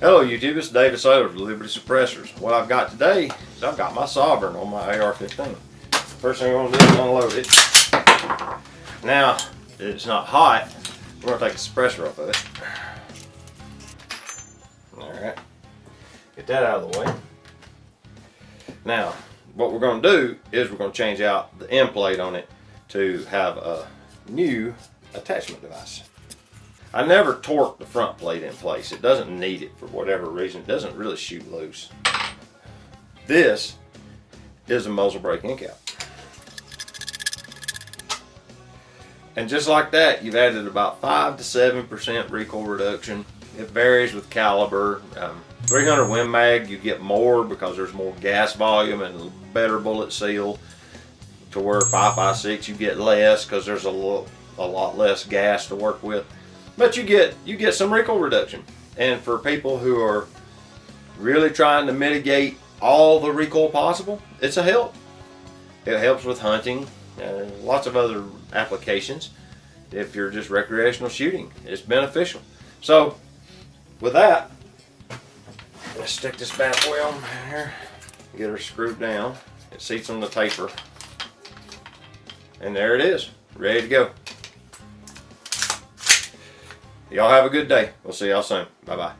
Hello YouTube, it's David Saylor of Liberty Suppressors. What I've got today is I've got my Sovereign on my AR-15. First thing I'm going to do is unload it. Now, it's not hot, we're going to take the suppressor off of it. Alright, get that out of the way. Now, what we're going to do is we're going to change out the end plate on it to have a new attachment device. I never torque the front plate in place. It doesn't need it for whatever reason. It doesn't really shoot loose. This is a muzzle brake end cap. And just like that, you've added about 5 to 7% recoil reduction. It varies with caliber. 300 Win Mag, you get more because there's more gas volume and better bullet seal. To where 5.56, you get less because there's a lot less gas to work with. But you get some recoil reduction. And for people who are really trying to mitigate all the recoil possible, it's a help. It helps with hunting, lots of other applications. If you're just recreational shooting, it's beneficial. So with that, let's stick this bad boy on here. Get her screwed down. It seats on the taper. And there it is, ready to go. Y'all have a good day. We'll see y'all soon. Bye-bye.